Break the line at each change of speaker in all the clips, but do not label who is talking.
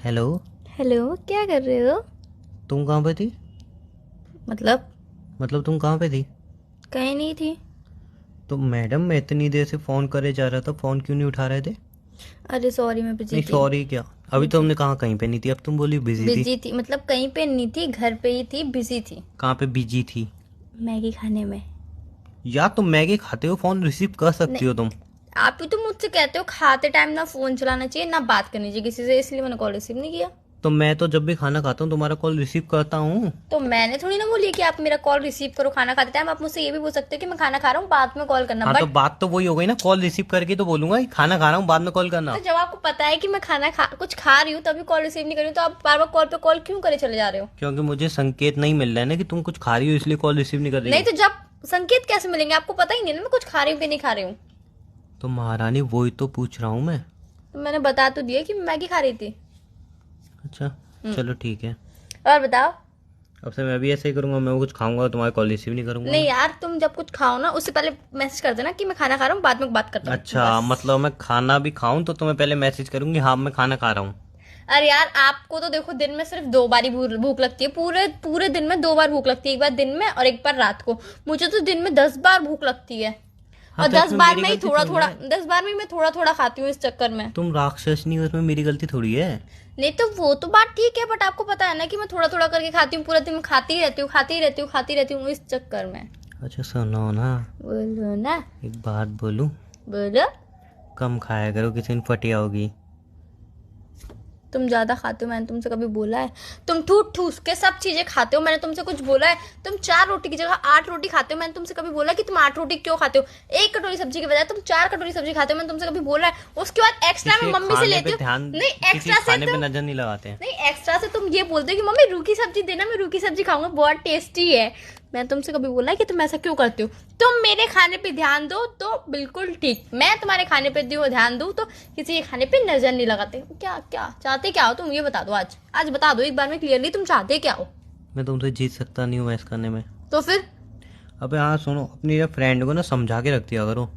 Hello.
Hello, क्या कर रहे हो?
तुम कहाँ पे थी?
मतलब
मतलब तुम कहाँ पे थी?
कहीं नहीं थी।
तो मैडम, मैं इतनी देर से फ़ोन करे जा रहा था, फ़ोन क्यों नहीं उठा रहे थे?
अरे सॉरी, मैं बिजी
नहीं
थी।
सॉरी क्या? अभी तो
बिजी
हमने कहा कहीं पे नहीं थी, अब तुम बोली बिजी थी।
बिजी थी मतलब कहीं पे नहीं थी, घर पे ही थी, बिजी थी।
कहाँ पे बिजी थी?
मैगी खाने में।
यार तुम मैगी खाते हो, फ़ोन रिसीव कर सकती
नहीं,
हो तुम।
आप ही तो मुझसे कहते हो खाते टाइम ना फोन चलाना चाहिए ना बात करनी चाहिए किसी से, इसलिए मैंने कॉल रिसीव नहीं किया।
तो मैं तो जब भी खाना खाता हूँ तुम्हारा कॉल रिसीव करता हूँ।
तो मैंने थोड़ी ना बोली कि आप मेरा कॉल रिसीव करो खाना खाते टाइम। आप मुझसे ये भी बोल सकते हो कि मैं खाना खा रहा हूँ, बाद में कॉल करना,
हाँ तो
बट
बात तो वही हो गई ना, कॉल रिसीव करके तो बोलूंगा कि खाना खा रहा हूँ, बाद में कॉल करना।
तो जब आपको पता है कि मैं खाना खा कुछ खा रही हूँ तभी कॉल रिसीव नहीं कर रही हूँ, तो आप बार बार कॉल पे कॉल क्यों करे चले जा रहे हो?
क्योंकि मुझे संकेत नहीं मिल रहा है ना कि तुम कुछ खा रही हो, इसलिए कॉल रिसीव नहीं कर रही
नहीं
हो।
तो जब संकेत कैसे मिलेंगे? आपको पता ही नहीं ना मैं कुछ खा रही हूँ कि नहीं खा रही हूँ।
तो महारानी वही तो पूछ रहा हूँ मैं।
तो मैंने बता तो दिया कि मैं मैगी खा रही थी।
अच्छा।
हम्म।
चलो ठीक है।
और बताओ।
अब से मैं भी ऐसे ही करूंगा, मैं वो कुछ खाऊंगा तुम्हारा कॉल रिसीव नहीं करूंगा
नहीं
मैं।
यार, तुम जब कुछ खाओ ना उससे पहले मैसेज कर देना कि मैं खाना खा रहा हूँ, बाद में बात करता हूँ,
अच्छा,
बस।
मतलब मैं खाना भी खाऊं तो तुम्हें पहले मैसेज करूंगी हाँ मैं खाना खा रहा हूँ।
अरे यार, आपको तो देखो दिन में सिर्फ दो बार ही भूख लगती है, पूरे पूरे दिन में दो बार भूख लगती है, एक बार दिन में और एक बार रात को। मुझे तो दिन में 10 बार भूख लगती है।
हाँ
और
तो
दस
इसमें
बार
मेरी
में ही
गलती
थोड़ा
थोड़ी ना
थोड़ा
है।
10 बार में मैं थोड़ा थोड़ा खाती हूँ इस चक्कर में।
तुम राक्षस नहीं हो, इसमें मेरी गलती थोड़ी है।
नहीं तो वो तो बात ठीक है, बट आपको पता है ना कि मैं थोड़ा थोड़ा करके खाती हूँ, पूरा दिन में खाती ही रहती हूँ, खाती ही रहती हूँ, खाती रहती हूँ, इस चक्कर में।
अच्छा सुनो ना,
बोलो ना।
एक बात बोलूं?
बोलो।
कम खाया करो, किसी दिन फटिया होगी।
तुम ज्यादा खाते हो, मैंने तुमसे कभी बोला है? तुम ठूस ठूस के सब चीजें खाते हो, मैंने तुमसे कुछ बोला है? तुम 4 रोटी की जगह 8 रोटी खाते हो, मैंने तुमसे कभी बोला कि तुम 8 रोटी क्यों खाते हो? एक कटोरी सब्जी की बजाय तुम 4 कटोरी सब्जी खाते हो, मैंने तुमसे कभी बोला है? उसके बाद एक्स्ट्रा
किसी
मैं
के
मम्मी से
खाने
लेती
पे
हूँ।
ध्यान,
नहीं,
किसी के
एक्स्ट्रा से
खाने पे
तुम
नजर नहीं लगाते हैं।
नहीं एक्स्ट्रा से तुम ये बोलते हो कि मम्मी रूखी सब्जी देना, मैं रूखी सब्जी खाऊंगा, बहुत टेस्टी है। मैं तुमसे कभी बोला है कि तुम ऐसा क्यों करते हो? तुम मेरे खाने पे ध्यान दो तो बिल्कुल ठीक, मैं तुम्हारे खाने पे ध्यान दूं तो किसी के खाने पे नजर नहीं लगाते। क्या क्या चाहते क्या हो तुम, ये बता दो, आज आज बता दो एक बार में क्लियरली, तुम चाहते क्या हो?
मैं तुमसे जीत सकता नहीं हूँ मैच करने में।
तो फिर
अबे हाँ सुनो, अपनी फ्रेंड को ना समझा के रख दिया करो।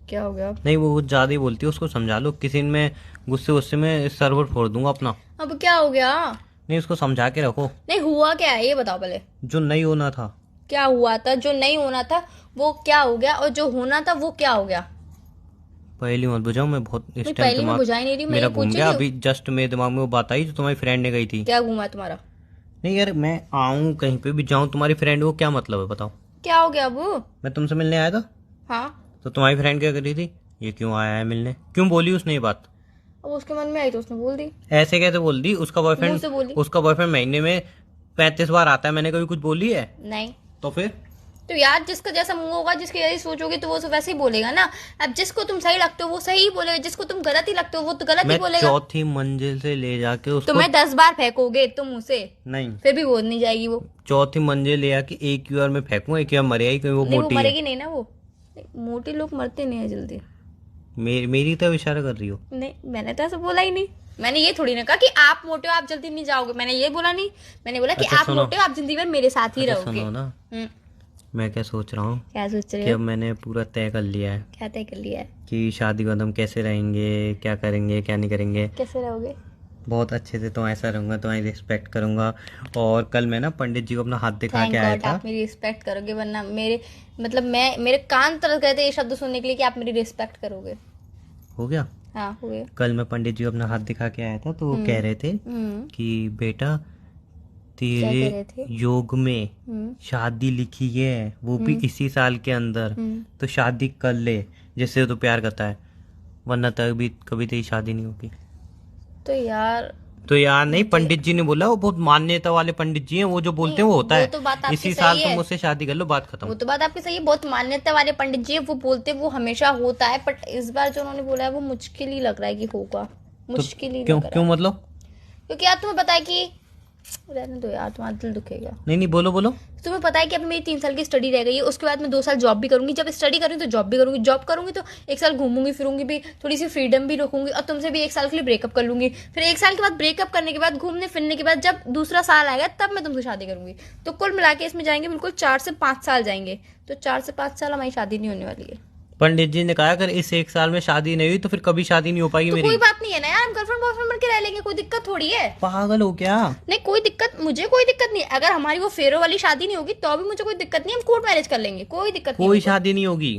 क्या हो गया?
नहीं वो कुछ ज्यादा ही बोलती है, उसको समझा लो, किसी दिन मैं गुस्से गुस्से में सर्वर फोड़ दूंगा अपना।
अब क्या हो गया?
नहीं उसको समझा के रखो।
नहीं हुआ क्या है ये बताओ पहले।
जो नहीं होना था।
क्या हुआ था? जो नहीं होना था वो क्या हो गया, और जो होना था वो क्या हो गया?
पहली मत बुझाओ, मैं बहुत इस
नहीं,
टाइम
पहले मैं
दिमाग
बुझा ही नहीं रही, मैं
मेरा
ये
घूम
पूछ
गया।
रही हूँ।
अभी जस्ट मेरे दिमाग में वो बात आई जो तुम्हारी फ्रेंड ने कही थी।
क्या घूमा है तुम्हारा?
नहीं यार, मैं आऊं कहीं पे भी जाऊं, तुम्हारी फ्रेंड को क्या मतलब है बताओ?
क्या हो गया अब?
मैं तुमसे मिलने आया था
हाँ।
तो तुम्हारी फ्रेंड क्या कर रही थी? ये क्यों आया है मिलने, क्यों बोली उसने ये बात?
अब उसके मन में आई तो उसने बोल दी।
ऐसे कैसे बोल दी?
मुंह से बोली।
उसका बॉयफ्रेंड महीने में 35 बार आता है, मैंने कभी कुछ बोली है?
नहीं।
तो फिर?
तो यार, जिसका जैसा मुंह होगा, जिसकी जैसी सोचोगे तो वो तो वैसे ही बोलेगा ना। अब जिसको तुम सही लगते हो वो सही ही बोलेगा, जिसको तुम गलत ही लगते हो वो तो गलत ही
मैं
बोलेगा।
चौथी मंजिल से ले जाके
तो
उसको।
मैं 10 बार फेंकोगे तुम मुझसे,
नहीं,
फिर भी बोल नहीं जाएगी वो।
चौथी मंजिल ले आके एक ही बार में फेंकूं, एक ही बार मर आई कहीं, वो
नहीं, वो
मोटी है।
मरेगी नहीं ना वो। नहीं, मोटे लोग मरते नहीं है जल्दी।
मेरी तरफ इशारा कर रही हो?
नहीं, मैंने तो ऐसा बोला ही नहीं। मैंने ये थोड़ी ना कहा कि आप मोटे हो आप जल्दी नहीं जाओगे, मैंने ये बोला नहीं। मैंने बोला कि
अच्छा
आप
सुनो।
मोटे हो आप जिंदगी भर मेरे साथ ही
अच्छा
रहोगे।
सुनो ना, मैं क्या सोच रहा हूँ
क्या सोच रहे
कि
हो?
अब मैंने पूरा तय कर लिया है
क्या तय कर लिया है?
कि शादी के बाद हम कैसे रहेंगे, क्या करेंगे क्या नहीं करेंगे।
कैसे रहोगे?
बहुत अच्छे से तो ऐसा रहूंगा, तुम्हारी रिस्पेक्ट करूंगा। और कल मैं ना पंडित जी को अपना हाथ दिखा के
थैंक
आया
गॉड
था।
आप मेरी रिस्पेक्ट करोगे, वरना मेरे मतलब मैं मेरे कान तरस गए थे ये शब्द सुनने के लिए कि आप मेरी रिस्पेक्ट करोगे।
हो गया।
हाँ, हो गया।
कल मैं पंडित जी को अपना हाथ दिखा के आया था तो वो कह रहे थे
हम्म।
कि बेटा
क्या
तेरे
कह रहे थे?
योग में
हम्म।
शादी लिखी है, वो भी इसी साल के अंदर। तो शादी कर ले जिससे तो प्यार करता है, वरना तभी कभी तेरी शादी नहीं होगी।
तो यार।
तो यार नहीं, पंडित जी ने बोला, वो बहुत मान्यता वाले पंडित जी हैं, वो जो बोलते
नहीं,
हैं वो होता
वो
है।
तो बात आपकी
इसी साल
सही
तुम
है।
मुझसे शादी कर लो, बात खत्म।
वो तो बात आपकी सही है, बहुत मान्यता वाले पंडित जी है, वो बोलते वो हमेशा होता है, बट इस बार जो उन्होंने बोला है वो मुश्किल ही लग रहा है कि होगा।
तो
मुश्किल ही
क्यों
लग रहा
क्यों
है।
मतलब?
क्योंकि यार तुम्हें पता है कि रहने दो यार, तुम्हारा दिल दुखेगा।
नहीं नहीं, बोलो बोलो।
तुम्हें पता है कि अभी मेरी 3 साल की स्टडी रह गई है, उसके बाद मैं 2 साल जॉब भी करूंगी। जब स्टडी करूंगी तो जॉब भी करूंगी, जॉब करूंगी तो 1 साल घूमूंगी फिरूंगी भी, थोड़ी सी फ्रीडम भी रखूंगी, और तुमसे भी 1 साल के लिए ब्रेकअप कर लूंगी। फिर 1 साल के बाद ब्रेकअप करने के बाद घूमने फिरने के बाद जब दूसरा साल आएगा तब मैं तुमसे शादी करूंगी। तो कुल मिला के इसमें जाएंगे बिल्कुल 4 से 5 साल जाएंगे। तो 4 से 5 साल हमारी शादी नहीं होने वाली है।
पंडित जी ने कहा अगर इस 1 साल में शादी नहीं हुई तो फिर कभी शादी नहीं हो पाएगी
तो
मेरी।
कोई बात नहीं है ना यार, हम गर्लफ्रेंड बॉयफ्रेंड बन के रह लेंगे, कोई दिक्कत थोड़ी है।
पागल हो क्या?
नहीं कोई दिक्कत, मुझे कोई दिक्कत नहीं है। अगर हमारी वो फेरो वाली शादी नहीं होगी तो भी मुझे कोई दिक्कत नहीं है, हम कोर्ट मैरिज कर लेंगे, कोई दिक्कत नहीं
कोई
है।
शादी नहीं होगी।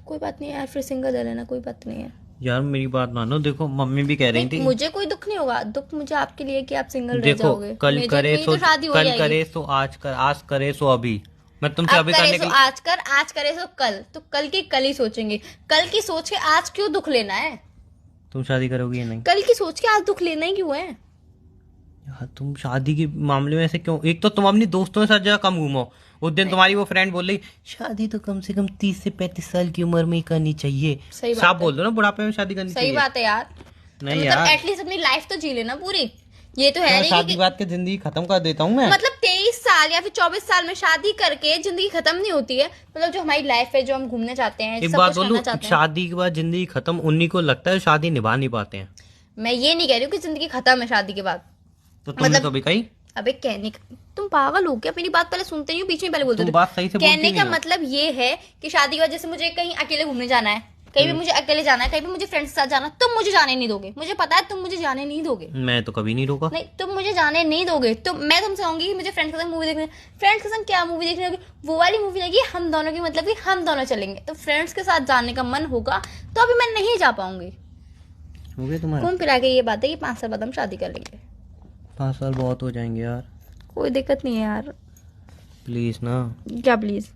कोई बात नहीं है यार, फिर सिंगल है लेना, कोई बात नहीं है
यार मेरी बात मानो, देखो मम्मी भी कह रही थी।
मुझे कोई दुख नहीं होगा, दुख मुझे आपके लिए कि आप सिंगल रह
देखो
जाओगे।
कल करे
मेरी
सो
तो शादी हो
कल
जाएगी।
करे सो आज कर, आज करे सो अभी। मैं तुमसे
अब
अभी
करे
करने
सो
के
आज कर, आज करे सो कल, तो कल की कल ही सोचेंगे। कल की सोच के आज क्यों दुख लेना है?
तुम शादी करोगी या नहीं?
कल की सोच के आज दुख लेना ही क्यों है?
यार तुम शादी के मामले में ऐसे क्यों? एक तो तुम अपनी दोस्तों के साथ जगह कम घूमो। उस दिन तुम्हारी वो फ्रेंड बोल रही शादी तो कम से कम 30 से 35 साल की उम्र में ही करनी चाहिए।
सही बात
साफ
है।
बोल दो ना, बुढ़ापे में शादी करनी
सही
चाहिए।
बात है यार।
नहीं
मतलब
यार,
एटलीस्ट अपनी लाइफ तो जी लेना पूरी। ये तो है
क्या
नहीं
शादी
कि
बात के जिंदगी खत्म कर देता हूँ मैं?
मतलब 23 साल या फिर 24 साल में शादी करके जिंदगी खत्म नहीं होती है। मतलब जो हमारी लाइफ है, जो हम घूमने चाहते हैं,
एक
सब
बात
कुछ
बोलूं,
करना चाहते हैं।
शादी के बाद जिंदगी खत्म उन्हीं को लगता है, शादी निभा नहीं पाते हैं।
मैं ये नहीं कह रही हूँ कि जिंदगी खत्म है शादी के बाद।
तो तुमने
मतलब-
तो अभी कही।
अबे कहने का, तुम पागल हो क्या? मेरी बात पहले सुनते नहीं हो, बीच में पहले बोलते
तुम
थे।
बात सही से बोलती
कहने
नहीं
का
हो।
मतलब ये है कि शादी के बाद जैसे मुझे कहीं अकेले घूमने जाना है, कहीं भी मुझे अकेले जाना है, कहीं भी मुझे फ्रेंड्स के साथ जाना है, तुम मुझे जाने नहीं दोगे। मुझे पता है तुम मुझे जाने नहीं दोगे।
मैं तो कभी नहीं रोका।
नहीं तुम मुझे जाने नहीं दोगे तो मैं तुमसे कहूंगी कि मुझे फ्रेंड्स के साथ मूवी देखने। फ्रेंड्स के साथ क्या मूवी देखने होगी? वो वाली मूवी लगी हम दोनों की, मतलब कि हम दोनों चलेंगे। तो फ्रेंड्स के साथ जाने का मन होगा तो अभी मैं नहीं जा पाऊंगी।
हो गया तुम्हारा?
घूम फिरा के ये बात है कि 5 साल बाद हम शादी कर लेंगे।
5 साल बहुत हो जाएंगे यार।
कोई दिक्कत नहीं है यार।
प्लीज ना,
क्या प्लीज?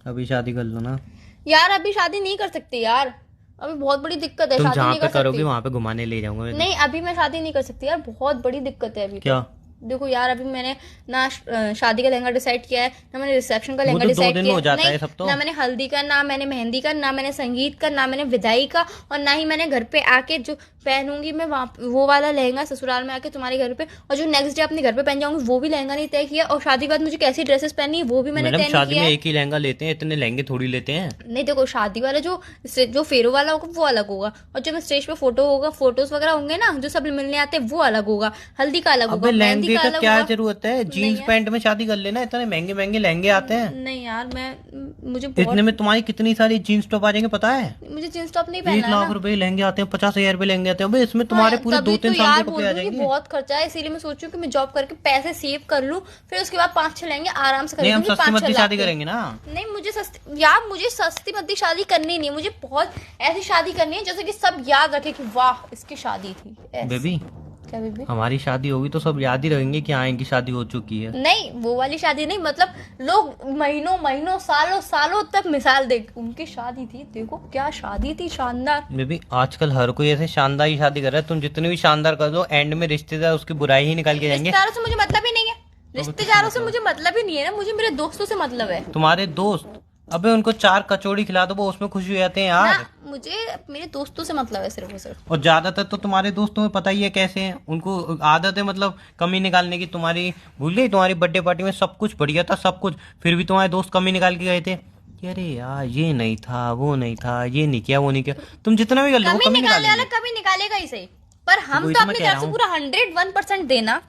अभी शादी कर लो ना।
यार अभी शादी नहीं कर सकती यार, अभी बहुत बड़ी दिक्कत है।
तुम
शादी
जहाँ
नहीं
पे
कर
करोगे
सकती।
वहां पे घुमाने ले जाऊंगा मैं।
नहीं अभी मैं शादी नहीं कर सकती यार, बहुत बड़ी दिक्कत है अभी तो।
क्या?
देखो यार अभी मैंने ना शादी का लहंगा डिसाइड किया है, ना मैंने रिसेप्शन का
वो
लहंगा
तो 2
डिसाइड
दिन में
किया
हो
है।
जाता है
नहीं,
सब तो।
ना मैंने हल्दी का, ना मैंने मेहंदी का, ना मैंने संगीत का, ना मैंने विदाई का, और ना ही मैंने घर पे आके जो पहनूंगी मैं वो वाला लहंगा ससुराल में आके तुम्हारे घर पे, और जो नेक्स्ट डे अपने घर पे पहन जाऊंगी वो भी लहंगा नहीं तय किया। और शादी के बाद मुझे कैसी ड्रेसेस पहननी है वो भी मैंने तय
मैडम
नहीं
शादी
किया
में
है।
एक ही लहंगा लेते हैं, इतने लहंगे थोड़ी लेते हैं।
नहीं देखो, शादी वाला जो फेरो वाला होगा वो अलग होगा, और जो मैं स्टेज पे फोटो होगा, फोटोज वगैरह होंगे ना जो सब मिलने आते हैं वो अलग होगा, हल्दी का अलग होगा,
अबे
मेहंदी
लहंगे
का
का
अलग
क्या
होगा।
जरूरत है? जीन्स
है।
पैंट में शादी कर लेना, इतने महंगे महंगे लहंगे आते हैं।
नहीं यार मुझे
इतने
बहुत,
में तुम्हारी कितनी सारी जीन्स टॉप आ जाएंगे पता है?
मुझे जींस टॉप नहीं
1
पहनना है
लाख
ना।
रुपए लहंगे आते हैं, 50,000 रुपए लहंगे आते हैं। अबे इसमें तुम्हारे पूरे
तभी
2-3
तो
साल
यार
के
बोल
कपड़े आ
रही हूँ कि
जाएंगे।
बहुत खर्चा है, इसीलिए मैं सोचू कि मैं जॉब करके पैसे सेव कर लूं, फिर उसके बाद 5-6 लेंगे आराम से
नहीं, हम
खरीदूंगी,
सस्ती
5-6
मद्दी
लाख
शादी
के।
करेंगे ना।
नहीं मुझे सस्ती मद्दी शादी करनी नहीं है, मुझे बहुत ऐसी शादी करनी है जैसे कि सब याद रखे कि वाह इसकी शादी थी ऐसे।
बेबी
क्या बेबी?
हमारी शादी होगी तो सब याद ही रखेंगे कि हाँ इनकी शादी हो चुकी है।
नहीं वो वाली शादी नहीं, मतलब लोग महीनों महीनों सालों सालों तक मिसाल देख, उनकी शादी थी, देखो क्या शादी थी, शानदार।
बेबी आजकल हर कोई ऐसे शानदार ही शादी कर रहा है। तुम जितनी भी शानदार कर दो, एंड में रिश्तेदार उसकी बुराई ही निकाल के जाएंगे।
रिश्तेदारों से मुझे मतलब ही नहीं है, रिश्तेदारों से मुझे मतलब ही नहीं है ना, मुझे मेरे दोस्तों से मतलब है
तुम्हारे दोस्त, अबे उनको 4 कचौड़ी खिला दो वो उसमें खुश हो जाते हैं यार।
ना, मुझे मेरे दोस्तों से मतलब है सिर्फ और सिर्फ।
और ज्यादातर तो तुम्हारे दोस्तों में पता ही है कैसे हैं, उनको आदत है मतलब कमी निकालने की। तुम्हारी भूल गई, तुम्हारी बर्थडे पार्टी में सब कुछ बढ़िया था सब कुछ, फिर भी तुम्हारे दोस्त कमी निकाल के गए थे कि अरे यार ये नहीं था, वो नहीं था, ये नहीं किया, वो नहीं किया। तुम जितना भी कर लो
कभी
कमी
निकालने वाला
निकालेंगे।
कभी निकालेगा ही सही, पर हम
वही
तो
तो मैं
अपनी
कह
तरफ
रहा
से
हूँ।
पूरा 101% देना।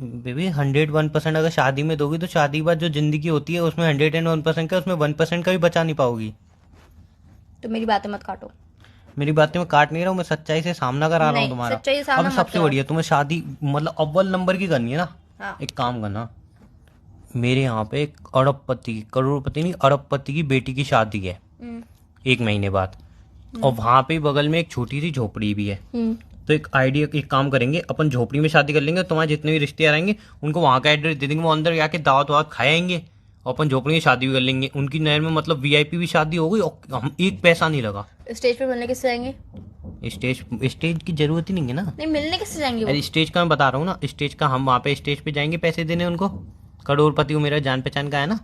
बेबी 101% अगर शादी में दोगी तो शादी के बाद जो जिंदगी होती है उसमें 101% का, उसमें 1% का भी बचा नहीं पाओगी।
तो मेरी बातें मत काटो।
मेरी बातें मैं काट नहीं रहा हूँ, मैं सच्चाई से सामना करा रहा हूँ
नहीं,
तुम्हारा।
सच्चाई से सामना
अब
मत
सबसे
करो।
बढ़िया तुम्हें शादी मतलब अव्वल नंबर की करनी है ना।
हाँ।
एक काम करना, मेरे यहाँ पे एक अरबपति की, करोड़पति नहीं अरबपति की बेटी की शादी है 1 महीने बाद, और वहां पे बगल में एक छोटी सी झोपड़ी भी है। तो एक काम करेंगे, अपन झोपड़ी में शादी कर लेंगे, तुम्हारे जितने भी रिश्ते आएंगे उनको वहां का एड्रेस दे देंगे, वो अंदर जाके दावत वावत खाएंगे, और अपन झोपड़ी में शादी भी कर लेंगे। उनकी नहर में मतलब वीआईपी भी शादी हो गई और हम एक पैसा नहीं लगा।
स्टेज पे मिलने किससे जाएंगे?
स्टेज की जरूरत ही नहीं है ना।
नहीं मिलने किससे जाएंगे वो?
अरे स्टेज का मैं बता रहा हूँ ना, स्टेज का हम वहाँ पे स्टेज पे जाएंगे पैसे देने उनको। करोड़पति वो मेरा जान पहचान का है ना,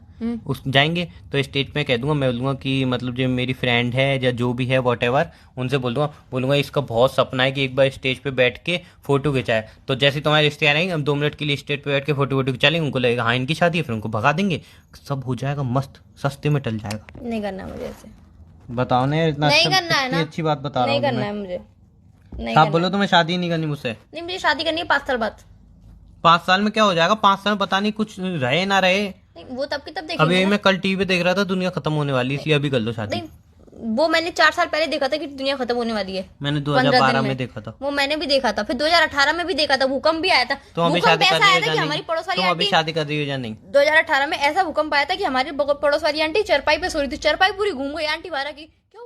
उस जाएंगे तो स्टेज पे कह दूंगा, मैं बोलूंगा कि मतलब जो मेरी फ्रेंड है या जो भी है वॉटेवर, उनसे बोलूंगा इसका बहुत सपना है कि एक बार स्टेज पे बैठ के फोटो खिंचाए। तो जैसे तुम्हारे रिश्तेदार आएंगे हम 2 मिनट के लिए स्टेज पे बैठ के फोटो खिंचा लेंगे, उनको लगेगा हाँ इनकी शादी है, फिर उनको भगा देंगे, सब हो जाएगा मस्त, सस्ते में टल जाएगा।
नहीं करना मुझे ऐसे,
बताओ ना, इतना
नहीं करना है
इतनी
ना,
अच्छी बात बता रहा
नहीं
हूँ
करना है मुझे, नहीं
आप
करना
बोलो
है।
तुम्हें शादी नहीं करनी मुझसे।
नहीं मुझे शादी करनी है 5 साल बाद।
5 साल में क्या हो जाएगा? 5 साल में पता नहीं कुछ रहे ना रहे,
नहीं वो तब की तब देखेंगे
अभी
ना।
मैं कल टीवी पे देख रहा था दुनिया खत्म होने वाली है, इसलिए अभी कर लो शादी।
नहीं वो मैंने 4 साल पहले देखा था कि दुनिया खत्म होने वाली है।
मैंने
15
2012
दिन
में देखा था।
वो मैंने भी देखा था, फिर 2018 में भी देखा था, भूकंप भी आया था।
तुम अभी
भूकंप
शादी कर
ऐसा
रही
आया
हो
था
या
कि
नहीं?
हमारी पड़ोस वाली
तुम अभी
आंटी
शादी कर रही हो या नहीं?
2018 में ऐसा भूकंप आया था कि हमारी पड़ोस वाली आंटी चरपाई पे सो रही थी, चरपाई पूरी घूम गई आंटी बारह की।